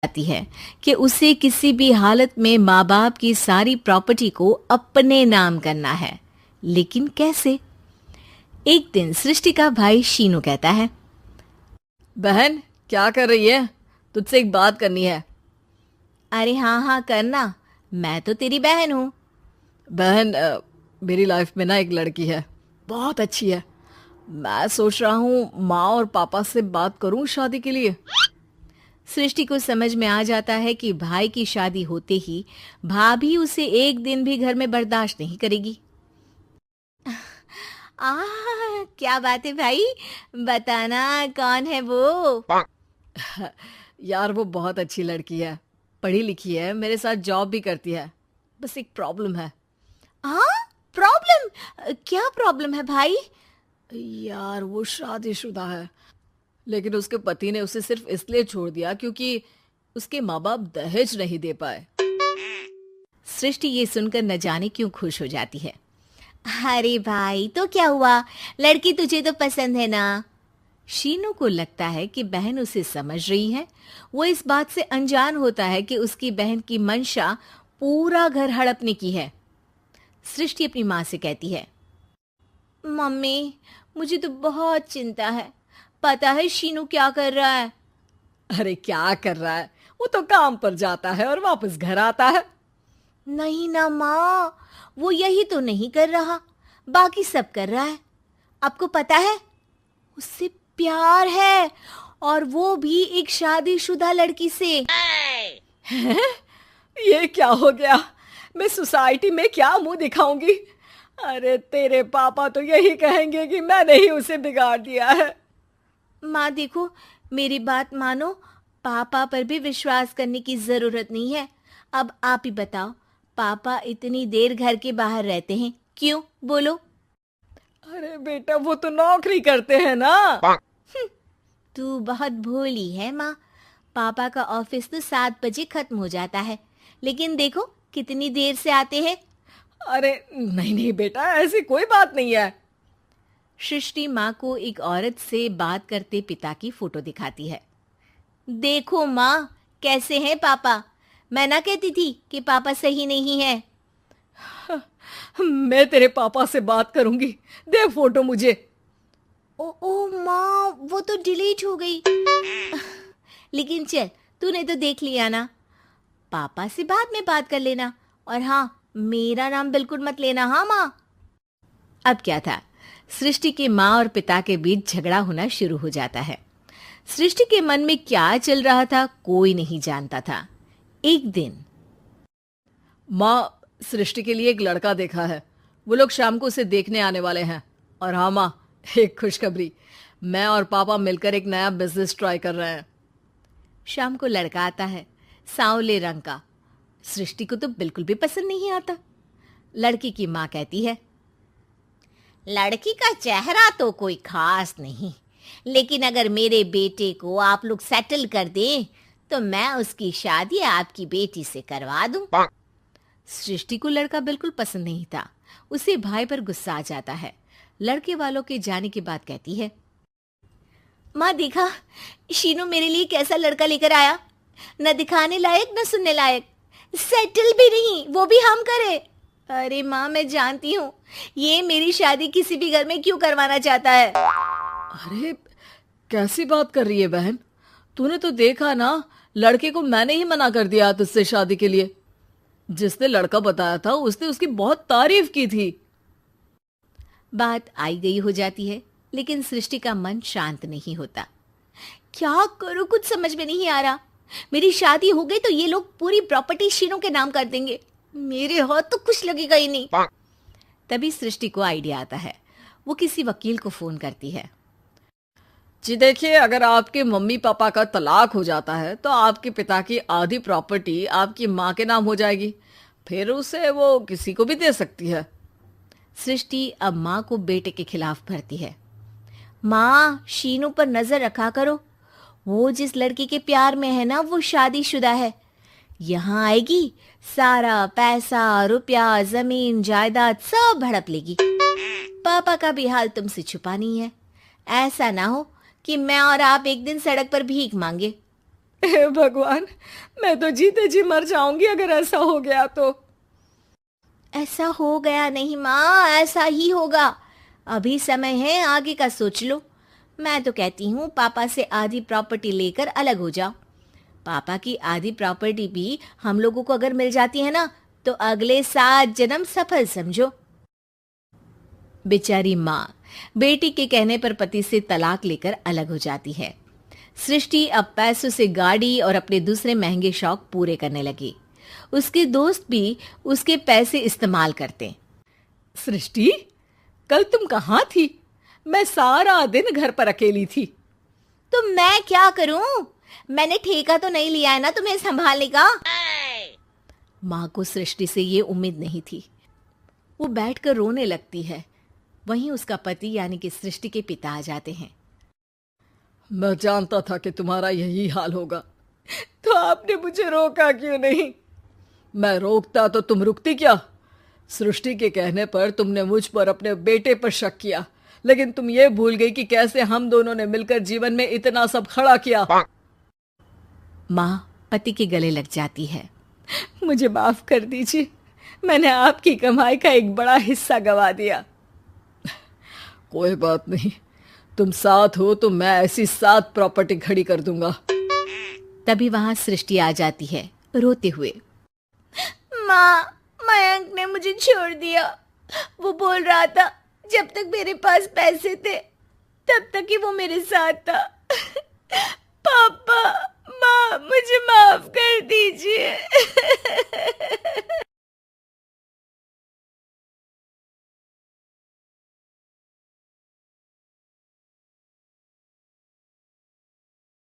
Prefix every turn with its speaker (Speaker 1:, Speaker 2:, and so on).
Speaker 1: आती है कि उसे किसी भी हालत में माँ बाप की सारी प्रॉपर्टी को अपने नाम करना है, लेकिन कैसे? एक दिन सृष्टि का भाई शीनू कहता है,
Speaker 2: बहन क्या कर रही है? तुझसे एक बात करनी है।
Speaker 1: अरे हाँ हाँ करना, मैं तो तेरी बहन हूँ।
Speaker 2: बहन मेरी लाइफ में ना एक लड़की है, बहुत अच्छी है। मैं सोच रहा हूँ माँ और पापा से बात करूँ शादी के लिए।
Speaker 1: सृष्टि को समझ में आ जाता है कि भाई की शादी होते ही भाभी उसे एक दिन भी घर में बर्दाश्त नहीं करेगी। आ क्या बात है भाई, बताना कौन है वो?
Speaker 2: यार वो बहुत अच्छी लड़की है, पढ़ी लिखी है, मेरे साथ जॉब भी करती है। बस एक प्रॉब्लम है।
Speaker 1: हाँ, प्रॉब्लम? क्या प्रॉब्लम है भाई?
Speaker 2: यार वो शादीशुदा है, लेकिन उसके पति ने उसे सिर्फ इसलिए छोड़ दिया क्योंकि उसके माँ बाप दहेज नहीं दे पाए।
Speaker 1: सृष्टि ये सुनकर न जाने क्यों खुश हो जाती है। अरे भाई तो क्या हुआ, लड़की तुझे तो पसंद है ना? शीनू को लगता है कि बहन उसे समझ रही है। वो इस बात से अनजान होता है कि उसकी बहन की मंशा पूरा घर हड़पने की है। सृष्टि अपनी माँ से कहती है, मम्मी मुझे तो बहुत चिंता है, पता है शीनू क्या कर रहा है?
Speaker 2: अरे क्या कर रहा है, वो तो काम पर जाता है और वापस घर आता है।
Speaker 1: नहीं ना माँ, वो यही तो नहीं कर रहा, बाकी सब कर रहा है। आपको पता है उससे प्यार है, और वो भी एक शादीशुदा लड़की से।
Speaker 2: ये क्या हो गया? मैं सोसाइटी में क्या मुंह दिखाऊंगी? अरे तेरे पापा तो यही कहेंगे कि मैंने ही उसे बिगाड़ दिया है।
Speaker 1: माँ देखो, मेरी बात मानो, पापा पर भी विश्वास करने की जरूरत नहीं है। अब आप ही बताओ, पापा इतनी देर घर के बाहर रहते हैं क्यों, बोलो?
Speaker 2: अरे बेटा वो तो नौकरी करते हैं ना।
Speaker 1: तू बहुत भोली है माँ। पापा का ऑफिस तो 7 बजे खत्म हो जाता है, लेकिन देखो कितनी देर से आते हैं।
Speaker 2: अरे नहीं नहीं बेटा, ऐसी कोई बात नहीं है।
Speaker 1: सृष्टि माँ को एक औरत से बात करते पिता की फोटो दिखाती है। देखो माँ, कैसे हैं पापा? मैं ना कहती थी कि पापा सही नहीं है।
Speaker 2: मैं तेरे पापा से बात करूंगी, दे फोटो मुझे।
Speaker 1: ओ माँ, वो तो डिलीट हो गई। लेकिन चल, तूने तो देख लिया ना। पापा से बाद में बात कर लेना, और हाँ, मेरा नाम बिल्कुल मत लेना, हाँ माँ। अब क्या था, सृष्टि के माँ और पिता के बीच झगड़ा होना शुरू हो जाता है। सृष्टि के मन में क्या चल रहा था कोई नहीं जानता था। एक दिन,
Speaker 2: माँ सृष्टि के लिए एक लड़का देखा है, वो लोग शाम को उसे देखने आने वाले हैं। और हाँ माँ, एक खुशखबरी, मैं और पापा मिलकर एक नया बिजनेस ट्राई कर रहे हैं।
Speaker 1: शाम को लड़का आता है, सांवले रंग का। सृष्टि को तो बिल्कुल भी पसंद नहीं आता। लड़की की माँ कहती है, लड़की का चेहरा तो कोई खास नहीं, लेकिन अगर मेरे बेटे को आप लोग सेटल कर दें तो मैं उसकी शादी आपकी बेटी से करवा दूं। सृष्टि को लड़का बिल्कुल पसंद नहीं था। उसे भाई पर गुस्सा आ जाता है। लड़के वालों के जाने के बाद कहती है, माँ देखा, शीनू मेरे लिए कैसा लड़का लेकर आया, न दिखाने लायक न सुनने लायक, सेटल भी नहीं, वो भी हम करे। अरे माँ, मैं जानती हूँ ये मेरी शादी किसी भी घर में क्यों करवाना चाहता है।
Speaker 2: अरे कैसी बात कर रही है बहन, तूने तो देखा ना, लड़के को मैंने ही मना कर दिया तुझसे शादी के लिए। जिसने लड़का बताया था उसने उसकी बहुत तारीफ की थी।
Speaker 1: बात आई गई हो जाती है, लेकिन सृष्टि का मन शांत नहीं होता। क्या करूं, कुछ समझ में नहीं आ रहा। मेरी शादी हो गई तो ये लोग पूरी प्रॉपर्टी शीनू के नाम कर देंगे, मेरे हाथ तो कुछ लगेगा ही नहीं। तभी सृष्टि को आइडिया आता है। वो किसी वकील को फोन करती है।
Speaker 2: जी देखिए, अगर आपके मम्मी पापा का तलाक हो जाता है तो आपके पिता की आधी प्रॉपर्टी आपकी माँ के नाम हो जाएगी, फिर उसे वो किसी को भी दे सकती है।
Speaker 1: सृष्टि अब माँ को बेटे के खिलाफ भरती है। माँ, शीनू पर नजर रखा करो, वो जिस लड़की के प्यार में है ना, वो शादीशुदा है। यहाँ आएगी, सारा पैसा रुपया जमीन जायदाद सब हड़प लेगी। पापा का भी हाल तुमसे छुपा नहीं है। ऐसा ना हो कि मैं और आप एक दिन सड़क पर भीख मांगे।
Speaker 2: हे भगवान, मैं तो जीते जी मर जाऊंगी अगर ऐसा हो गया तो।
Speaker 1: ऐसा हो गया नहीं माँ, ऐसा ही होगा। अभी समय है, आगे का सोच लो। मैं तो कहती हूँ पापा से आधी प्रॉपर्टी लेकर अलग हो जाओ। पापा की आधी प्रॉपर्टी भी हम लोगों को अगर मिल जाती है ना, तो अगले 7 जन्म सफल समझो। बेचारी माँ बेटी के कहने पर पति से तलाक लेकर अलग हो जाती है। सृष्टि अब पैसों से गाड़ी और अपने दूसरे महंगे शौक पूरे करने लगी। उसके दोस्त भी उसके पैसे इस्तेमाल करते।
Speaker 2: सृष्टि, कल तुम कहाँ थी? मैं सारा दिन घर पर अकेली थी।
Speaker 1: तो मैं क्या करूं? मैंने ठेका तो नहीं लिया है ना तुम्हें संभालने का। माँ को सृष्टि से ये उम्मीद नहीं थी। वो बैठकर रोने लगती है। वहीं उसका पति यानी कि सृष्टि के पिता आ जाते हैं।
Speaker 2: मैं जानता था कि तुम्हारा यही हाल होगा, तो आपने मुझे रोका क्यों नहीं? मैं रोकता तो तुम रुकती क्या? सृष्टि के कहने पर तुमने मुझ पर अपने बेटे पर शक किया, लेकिन तुम ये भूल गई कि कैसे हम दोनों ने मिलकर जीवन में इतना सब खड़ा किया।
Speaker 1: माँ पति के गले लग जाती है।
Speaker 2: मुझे माफ कर दीजिए, मैंने आपकी कमाई का एक बड़ा हिस्सा गवा दिया। कोई बात नहीं, तुम साथ हो तो मैं ऐसी 7 प्रॉपर्टी खड़ी कर दूंगा।
Speaker 1: तभी वहां सृष्टि आ जाती है रोते हुए। माँ, मयंक ने मुझे छोड़ दिया। वो बोल रहा था जब तक मेरे पास पैसे थे तब तक ही वो मेरे साथ था। पापा, माँ, मुझे माफ कर दीजिए।